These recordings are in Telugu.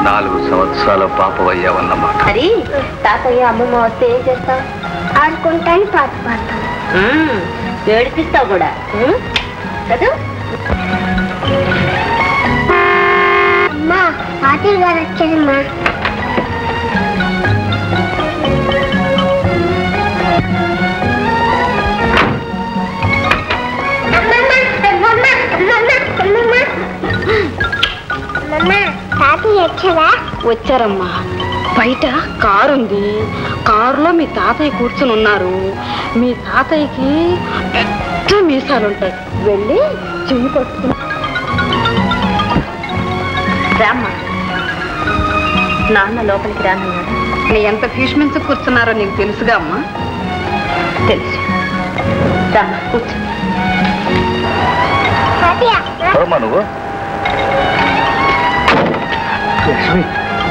4 సంవత్సరాల పాపవయ్యావన్నమాట. మరి తాతయ్య అమ్మమ్మ వస్తే ఏం చేస్తావు? ఆడుకుంటాను, పాట పాడతాను. ఏడిపిస్తావు కూడా కదా? అమ్మా తాతయ్య గారు వచ్చారమ్మా. తాతయ్య వచ్చారా? వచ్చారమ్మా. బయట కారు ఉంది, కారులో మీ తాతయ్య కూర్చుని ఉన్నారు. మీ తాతయ్యకి పెద్ద మీసాలుంటాయి. వెళ్ళి చెయ్యి పట్టుకుని రామ్మా. నాన్న లోపలికి రానన్నాడు. నీ ఎంత ఫీష్మెంట్స్ కూర్చున్నారో నీకు తెలుసుగా అమ్మా? తెలుసు. రామ్మా కూర్చో. నువ్వు లక్ష్మి,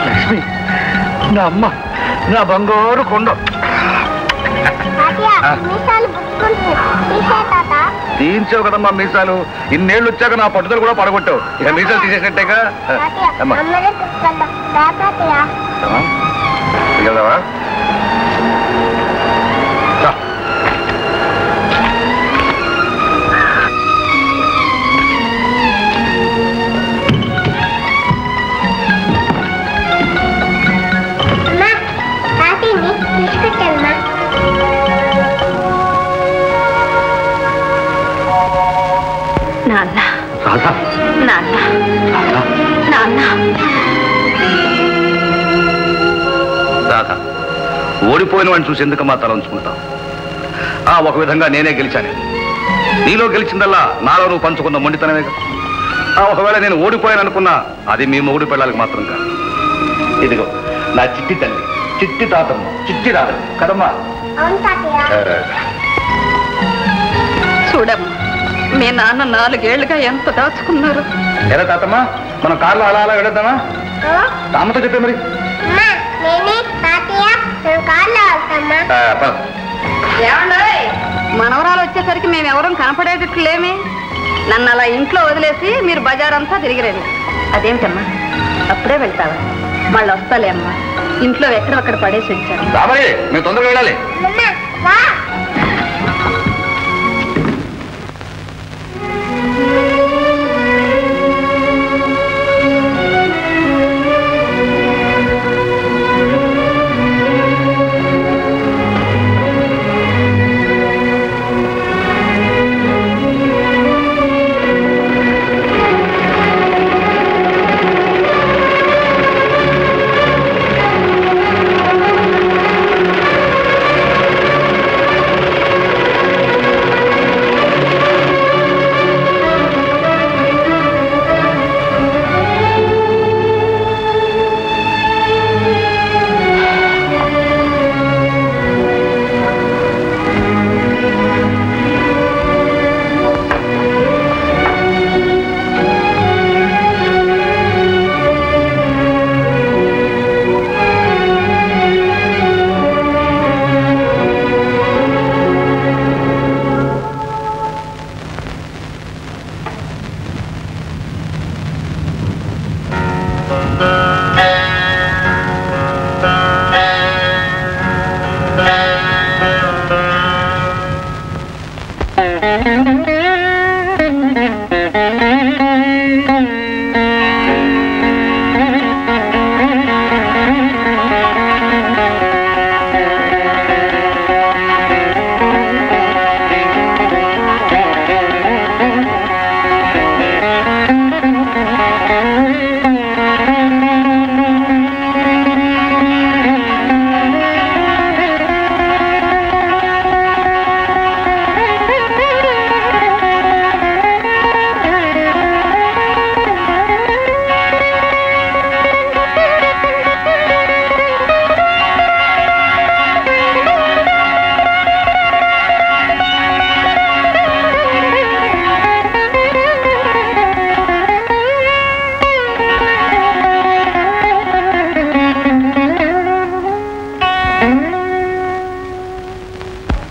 లక్ష్మి నా అమ్మ, నా బంగారు కొండ. తీయించావు కదమ్మా మీసాలు. ఇన్నేళ్ళు వచ్చాక నా పట్టుదల కూడా పడగొట్టావు. ఇక మీసాలు తీసేసినట్టేగా. వెళ్దావా? నాన్న, నాన్న, నాన్న. రాధా, ఓడిపోయిన వాడిని చూసి ఎందుకమ్మా తల ఉంచుకుంటావు? ఒక విధంగా నేనే గెలిచాను. నీలో గెలిచిందల్లా నాలో నువ్వు పంచుకున్న మొండితనమే కదా. ఒకవేళ నేను ఓడిపోయాను అనుకున్నా అది మీ మొగుడు పెళ్ళాలకు మాత్రం కాదు. ఇదిగో నా చిట్టి తల్లి, చిట్టి తాతమ్మ, చిట్టి రాధ కదమ్మా. చూడమ్మా, మీ నాన్న 4 ఏళ్లుగా ఎంత దాచుకున్నారు. ఎలా తాతమ్మ, మనం కార్లో అలా అలా వెళదామా? అమ్మతో చెప్పే మరి. మనవరాలు వచ్చేసరికి మేమెవరం కనపడేటట్లు లేమే. నన్ను అలా ఇంట్లో వదిలేసి మీరు బజారంతా తిరిగిరేది. అదేమిటమ్మా అప్పుడే వెళ్తావా? వాళ్ళు వస్తాలే అమ్మా. ఇంట్లో ఎక్కడొక్కడ పడేసి వచ్చారు. మేము తొందరగా వెళ్ళాలి.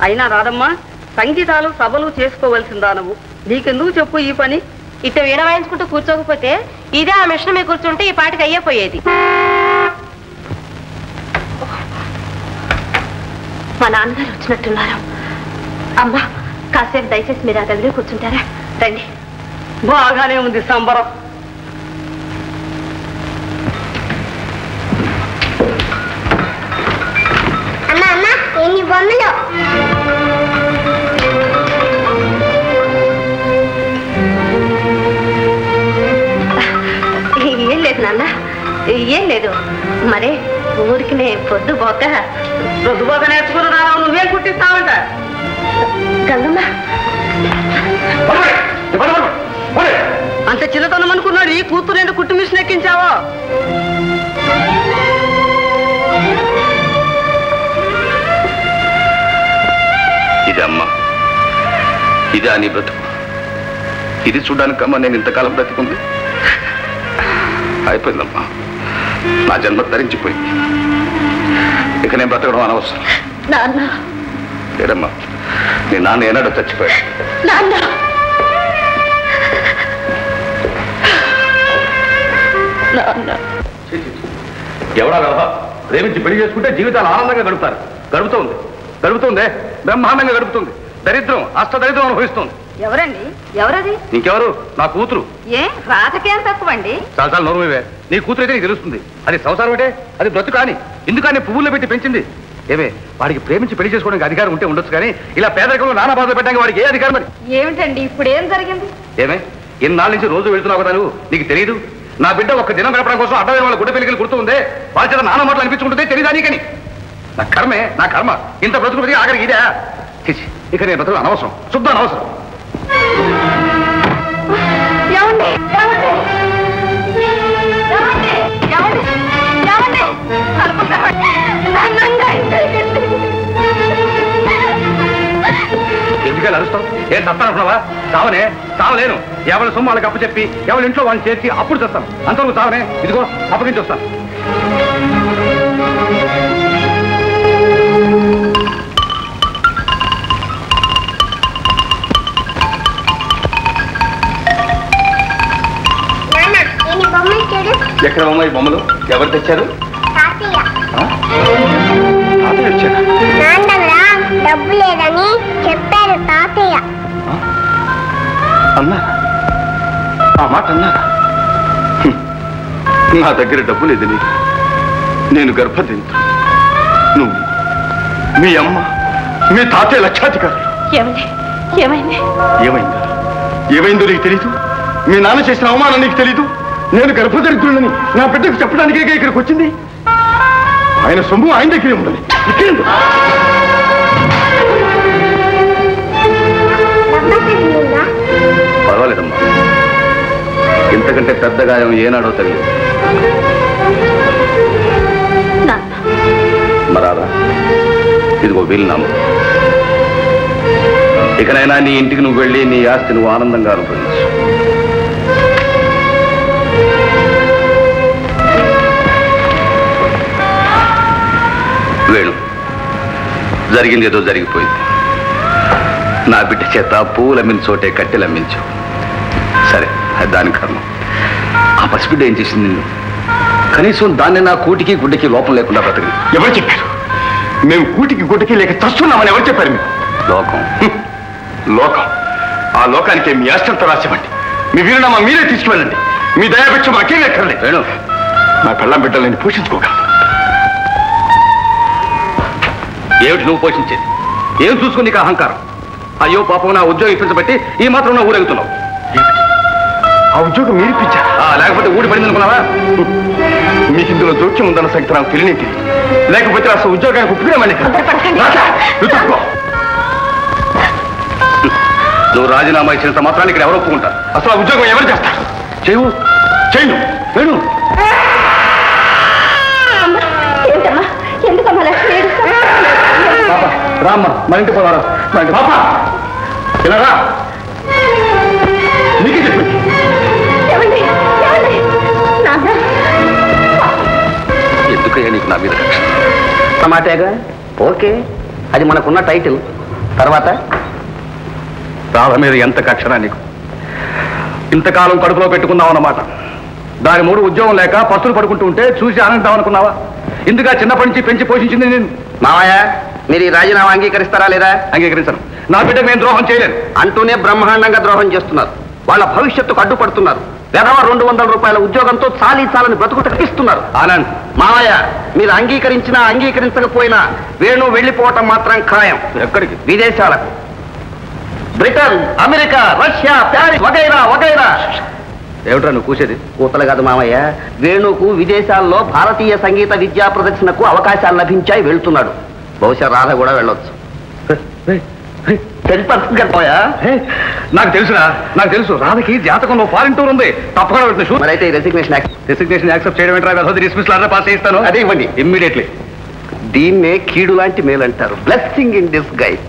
అయినా రాదమ్మా, సంగీతాలు సభలు చేసుకోవలసిందా నువ్వు? నీకెందుకు చెప్పు ఈ పని? ఇట్ట వీణ వాయించుకుంటూ కూర్చోకపోతే ఇదే ఆ మిషన్ మీద కూర్చుంటే ఈ పాటికి అయ్యేపోయేది. మా నాన్నగారు వచ్చినట్టున్నారు. అమ్మా కాసేపు దయచేసి మీరు ఆ గదిలో కూర్చుంటారా? రండి. బాగానే ఉంది సంబరం. అమ్మా అమ్మా ఎన్ని బొమ్మలు. ఏం లేదు నాన్న, ఏం లేదు. మరే ఊరికి పొద్దు పోక నేర్చుకున్నా నువ్వేం కుట్టిస్తావంట. గంగమ్మ అంత చిన్నతనం అనుకున్నాడు ఈ కూతురు ఎందుకు కుట్టు మిషన్ ఎక్కించావో? ఇది అమ్మ, ఇది అని బ్రతుకు. ఇది చూడడానికి అమ్మ నేను ఇంతకాలం బ్రతికుంది. అయిపోయిందమ్మా, నా జన్మ ధరించిపోయింది. ఇక నేను బ్రతకడం అనవసరం. లేదమ్మా, నీ నాన్న ఏనాడో చచ్చిపోయాడు. ఎవడా వ్యవహ ప్రేమించి పెళ్లి చేసుకుంటే జీవితాలు ఆనందంగా గడుపుతుందే బ్రహ్మాండంగా గడుపుతుంది. దరిద్రం అష్టదరిద్రం అనుభవిస్తుంది. ఎవరండి? ఎవరది? ఇంకెవరు? నా కూతురు. ఏ రాజకీయం తక్కువండి? చాలా నోరువే. నీ కూతురు అయితే నీకు తెలుస్తుంది. అది సంసారం అంటే అది బ్రతు కానీ ఎందుకని పువ్వుల్లో పెట్టి పెంచింది. ఏమే వాడికి ప్రేమించి పెళ్లి చేసుకోవడానికి అధికారం ఉంటే ఉండొచ్చు, కానీ ఇలా పేదరికంలో నానా బాధలు పెట్టడానికి వాడికి ఏ అధికారం మరి? ఏమిటండి ఇప్పుడు ఏం జరిగింది? ఏమే ఇన్నాళ్ళ నుంచి రోజు వెళ్తున్నావు కదా నువ్వు, నీకు తెలియదు? నా బిడ్డ ఒక్క దినం గడపడం కోసం అడ్డమైన వాళ్ళ గుడ్డ పెళ్లికి గుర్తుందే. వాళ్ళ చేత నాన్న మాటలు అనిపించుకుంటుందే తెలియదా నీకని? నా కర్మ ఇంత బ్రతుకు ఆఖరికి ఇదే. ఇక నేను బ్రతుకు అనవసరం, శుద్ధ అనవసరం. ఎందుకని అరుస్తావు? ఏం చస్తానుకున్నావా? చావలేను. ఎవరి సొమ్ము వాళ్ళకి అప్పు చెప్పి ఎవరి ఇంట్లో వాళ్ళని చేర్చి అప్పుడు చేస్తాను. అంతవరకు చావనే. ఇదిగో అప్పగించి వస్తాను. ఎక్కడ అమ్మాయి బొమ్మలు? ఎవరు తెచ్చారు? తాతయ్య వచ్చారా? డబ్బు లేదని చెప్పారు తాతయ్య. అన్నారా? ఆ మాట అన్నారా? నా దగ్గర డబ్బు లేదని నేను గర్భధింతు. నువ్వు, మీ అమ్మ, మీ తాతయ్య లక్షాధికారులు. ఏమైందో నీకు తెలీదు? మీ నాన్న చేసిన అవమానం నీకు తెలీదు? నేను గర్భదరిద్రులని నా బిడ్డకు చెప్పడానికే ఇక్కడికి వచ్చింది. ఆయన సొమ్ము ఆయన దగ్గరే ఉండాలి. పర్వాలేదమ్మా, ఇంతకంటే పెద్ద గాయం ఏనాడో తెలియదు. మరాలా, ఇదిగో వీలునామా. ఇకనైనా నీ ఇంటికి నువ్వు వెళ్ళి నీ ఆస్తి నువ్వు ఆనందంగా అనుభవించు. వేణు, జరిగింది ఏదో జరిగిపోయింది. నా బిడ్డ చేత పువ్వులు అమ్మిన చోటే కట్టెలు అమ్మించు. సరే, దాని కర్మ. ఆ పసిబిడ్డ ఏం చేసింది నిన్ను? కనీసం దాన్ని నా కూటికి గుడ్డకి లోపం లేకుండా బ్రతకదు. ఎవరు చెప్పారు? మేము కూటికి గుడ్డకి లేక చస్తున్నామని ఎవరు చెప్పారు మీకు? లోకం. ఆ లోకానికి మీ ఆస్తంతో రాసివ్వండి. మీ వీరునామా మీరే తీసుకువెళ్ళండి. మీ దయాభిక్ష మాకేం ఎక్కర్లేదు. వేణు, నా కళ్ళం బిడ్డలని పోషించుకోగలను. ఏమిటి నువ్వు పోషించేది? ఏం చూసుకుని నీకు అహంకారం? అయ్యో పాపం, నా ఉద్యోగం ఇప్పించబట్టి ఈ మాత్రం నా ఊరెగుతున్నావు. ఆ ఉద్యోగం మీరు ఇప్పించారు, లేకపోతే ఊడి పడింది అనుకున్నావా? మీకు ఇందులో జోక్యం ఉందన్న సంగతి నాకు తెలియని తెలియదు. లేకపోతే అసలు ఉద్యోగానికి ఒప్పుకునేవాడిని. నువ్వు రాజీనామా ఇచ్చినంత మాత్రాన్ని ఇక్కడ ఎవరు ఒప్పుకుంటారు? అసలు ఆ ఉద్యోగం ఎవరు చేస్తారు? చేయను. వేణు, రామ్మా, మన ఇంటి పోదారా. ఇలా రా, నీకే చెప్పండి. ఎందుకయ్యా నీకు నా మీద కక్ష? టమాటేగా ఓకే, అది మనకున్న టైటిల్. తర్వాత రాధ మీద ఎంత కక్షరా నీకు? ఇంతకాలం కడుపులో పెట్టుకున్నావు అన్నమాట. దాని మూడు ఉద్యోగం లేక పస్తులు పడుకుంటూ ఉంటే చూసి ఆనందం అనుకున్నావా? ఇందుగా చిన్నప్పటి నుంచి పెంచి పోషించింది నేను. మావయ్య మీరు ఈ రాజీనామా అంగీకరిస్తారా లేదా? అంగీకరించను. నా బిడ్డకు నేను ద్రోహం చేయలేను. అంటూనే బ్రహ్మాండంగా ద్రోహం చేస్తున్నారు. వాళ్ళ భవిష్యత్తుకు అడ్డుపడుతున్నారు. పెదవ 200 రూపాయల ఉద్యోగంతో చాలని బ్రతుకు తగ్గిస్తున్నారు. ఆనంద్, మావయ్య మీరు అంగీకరించినా అంగీకరించకపోయినా వేణు వెళ్ళిపోవటం మాత్రం ఖాయం. ఎక్కడికి? విదేశాలకు. బ్రిటన్, అమెరికా, రష్యా, ప్యారిస్ వగైరా వగైరా. ఏమిట్రా నువ్వు కూసేది? కూతలు కాదు మామయ్య. వేణుకు విదేశాల్లో భారతీయ సంగీత విద్యా ప్రదర్శనకు అవకాశాలు లభించాయి, వెళ్తున్నాడు. బహుశా రాధ కూడా వెళ్ళొచ్చు. నాకు తెలుసురా, నాకు తెలుసు. రాధకి జాతకంలో ఫారిన్ టూర్ ఉంది, తప్పకుండా వెళ్తుంది. మరైతే రెసిగ్నేషన్ యాక్సెప్ట్ చేయడం ఏంట్రా? డిస్మిస్ ఆర్డర్ పాస్ చేయిస్తాను. అదే ఇవ్వండి ఇమ్మీడియట్లీ. దీన్నే కీడు లాంటి మేలు అంటారు. Blessing in disguise.